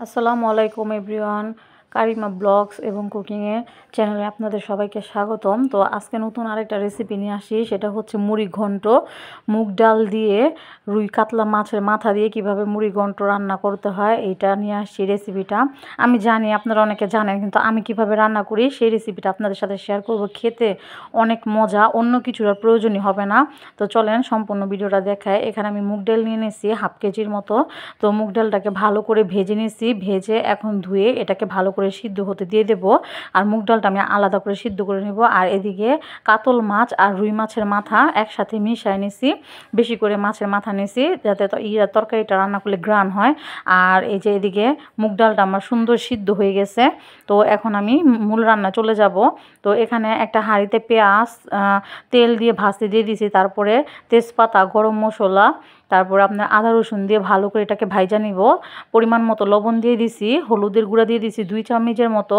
আসসালামু আলাইকুম এভরিওয়ান। কারিমা ব্লগস এবং কুকিংয়ে চ্যানেলে আপনাদের সবাইকে স্বাগতম। তো আজকে নতুন আরেকটা রেসিপি নিয়ে আসি, সেটা হচ্ছে মুড়ি ঘন্ট। মুগ ডাল দিয়ে রুই কাতলা মাছের মাথা দিয়ে কিভাবে মুড়ি ঘন্ট রান্না করতে হয় এইটা নিয়ে আসছি রেসিপিটা। আমি জানি আপনারা অনেকে জানেন, কিন্তু আমি কিভাবে রান্না করি সেই রেসিপিটা আপনাদের সাথে শেয়ার করব। খেতে অনেক মজা, অন্য কিছুর আর প্রয়োজনই হবে না। তো চলেন সম্পূর্ণ ভিডিওটা দেখায়। এখানে আমি মুগ ডাল নিয়ে নিয়েছি হাফ কেজির মতো। তো মুগ ডালটাকে ভালো করে ভেজে নিয়েছি, ভেজে এখন ধুয়ে এটাকে ভালো করে সিদ্ধ হতে দিয়ে দেবো। আর মুগ ডালটা আমি আলাদা করে সিদ্ধ করে নেব। আর এদিকে কাতল মাছ আর রুই মাছের মাথা একসাথে মিশিয়ে নিয়েছি, বেশি করে মাছের মাথা নিয়েছি যাতে তরকারিটা রান্না করলে গ্রান হয়। আর এই যে এদিকে মুগ ডালটা আমার সুন্দর সিদ্ধ হয়ে গেছে। তো এখন আমি মূল রান্না চলে যাব। তো এখানে একটা হাঁড়িতে পেঁয়াজ তেল দিয়ে ভাজতে দিয়ে দিয়েছি, তারপরে তেজপাতা, গরম মশলা, তারপর আপনার আদা রসুন দিয়ে ভালো করে এটাকে ভাইজা নিব। পরিমাণ মতো লবণ দিয়ে দিছি, হলুদের গুঁড়া দিয়ে দিছি 2 চামচের মতো,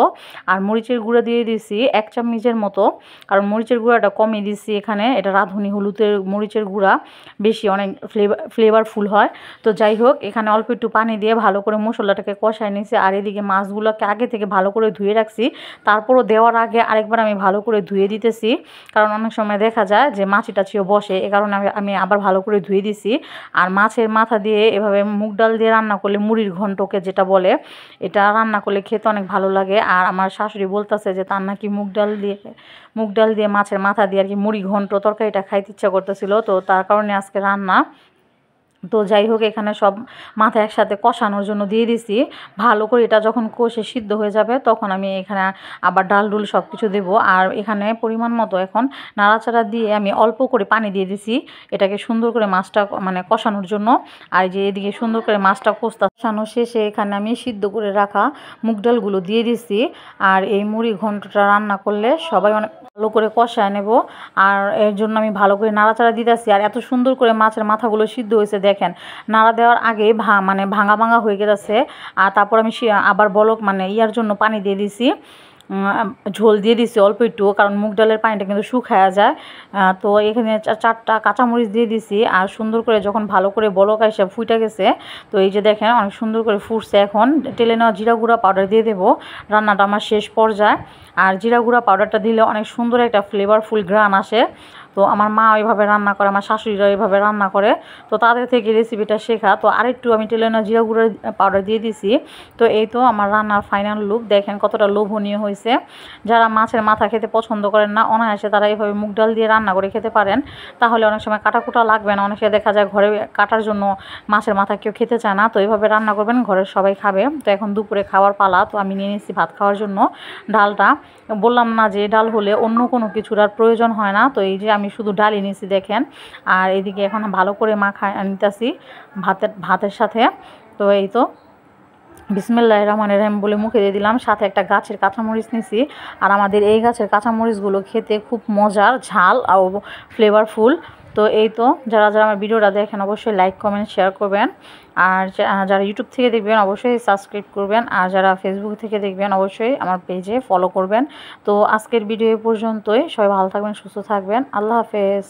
আর মরিচের গুঁড়া দিয়ে দিছি 1 চামচের মতো। কারণ মরিচের গুঁড়াটা কমই দিছি এখানে, এটা রাঁধুনি হলুদের মরিচের গুঁড়া বেশি অনেক ফ্লেভারফুল হয়। তো যাই হোক, এখানে অল্প একটু পানি দিয়ে ভালো করে মশলাটাকে কষায় নিয়েছি। আর এদিকে মাছগুলোকে আগে থেকে ভালো করে ধুয়ে রাখছি, তারপরও দেওয়ার আগে আরেকবার আমি ভালো করে ধুয়ে দিতেছি, কারণ অনেক সময় দেখা যায় যে মাছি টাছিও বসে, এ কারণে আমি আবার ভালো করে ধুয়ে দিছি। আর মাছের মাথা দিয়ে এভাবে মুগ ডাল দিয়ে রান্না করলে, মুড়ির ঘন্টকে যেটা বলে, এটা রান্না করলে খেতে অনেক ভালো লাগে। আর আমার শাশুড়ি বলতেছে যে তার নাকি মুগ ডাল দিয়ে মাছের মাথা দিয়ে আর কি মুড়ি ঘন্ট তরকারিটা খাইতে ইচ্ছা করতেছিল, তো তার কারণে আজকে রান্না। তো যাই হোক, এখানে সব মাথা একসাথে কষানোর জন্য দিয়ে দিছি। ভালো করে এটা যখন কষে সিদ্ধ হয়ে যাবে তখন আমি এখানে আবার ডাল ডুল সব কিছু দেবো। আর এখানে পরিমাণ মতো এখন নাড়াচাড়া দিয়ে আমি অল্প করে পানি দিয়ে দিছি এটাকে সুন্দর করে মাছটা মানে কষানোর জন্য। আর যে এদিকে সুন্দর করে মাছটা কষানো শেষে এখানে আমি সিদ্ধ করে রাখা মুগ ডালগুলো দিয়ে দিছি। আর এই মুড়ি ঘন্টটা রান্না করলে সবাই অনেক ভালো করে কষায় নেব। আর এর জন্য আমি ভালো করে নাড়াচাড়া দিতেছি। আর এত সুন্দর করে মাছের মাথাগুলো সিদ্ধ হয়েছে দেখেন, নাড়া দেওয়ার আগে মানে ভাঙা ভাঙা হয়ে গেছে। আর তারপর আমি আবার বলক মানে ইয়ার জন্য পানি দিয়ে দিছি, ঝোল দিয়ে দিছি অল্প একটু, কারণ মুগ ডালের পানিটা কিন্তু শুকায়া যায়। তো এখানে 4টা কাঁচামরিচ দিয়ে দিছি। আর সুন্দর করে যখন ভালো করে বলক এসে ফুটে গেছে, তো এই যে দেখেন অনেক সুন্দর করে ফুটছে। এখন টেলে নেওয়া জিরা গুঁড়া পাউডার দিয়ে দেবো, রান্নাটা আমার শেষ পর্যায়ে। আর জিরা গুঁড়া পাউডারটা দিলে অনেক সুন্দর একটা ফ্লেভারফুল গ্রান আসে। তো আমার মা ওইভাবে রান্না করে, আমার শাশুড়িরা ওইভাবে রান্না করে, তো তাদের থেকে রেসিপিটা শেখা। তো আরেকটু আমি টেলে নেওয়া জিরা গুঁড়া পাউডার দিয়ে দিছি। তো এই তো আমার রান্নার ফাইনাল লুক, দেখেন কতটা লোভনীয় হয়েছে। যারা মাছের মাথা খেতে পছন্দ করেন না, অনায়াসে তারা এইভাবে মুগ ডাল দিয়ে রান্না করে খেতে পারেন। তাহলে অনেক সময় কাটাকুটা লাগবে না। অনেকে দেখা যায় ঘরে কাটার জন্য মাছের মাথা কেউ খেতে চায় না, তো এইভাবে রান্না করবেন, ঘরের সবাই খাবে। তো এখন দুপুরে খাওয়ার পালা। তো আমি নিয়ে নিচ্ছি ভাত খাওয়ার জন্য ডালটা। বললাম না যে ডাল হলে অন্য কোনো কিছুর আর প্রয়োজন হয় না, তো এই যে আমি শুধু ডালই নিয়েছি দেখেন। আর এদিকে এখন ভালো করে মাখা নিতেছি ভাতের সাথে। তো এই তো বিসমিল্লাহির রহমানির রহিম বলে মুখে দিয়ে দিলাম, সাথে একটা গাছের কাঁচামরিচ নিছি। আর আমাদের এই গাছের কাঁচামরিচগুলো খেতে খুব মজার, ঝাল আর ফ্লেভারফুল। তো এই তো যারা যারা আমার ভিডিওটা দেখেন অবশ্যই লাইক কমেন্ট শেয়ার করবেন। আর যারা ইউটিউব থেকে দেখবেন অবশ্যই সাবস্ক্রাইব করবেন। আর যারা ফেসবুক থেকে দেখবেন অবশ্যই আমার পেজে ফলো করবেন। তো আজকের ভিডিও এ পর্যন্তই। সবাই ভালো থাকবেন, সুস্থ থাকবেন। আল্লাহ হাফেজ।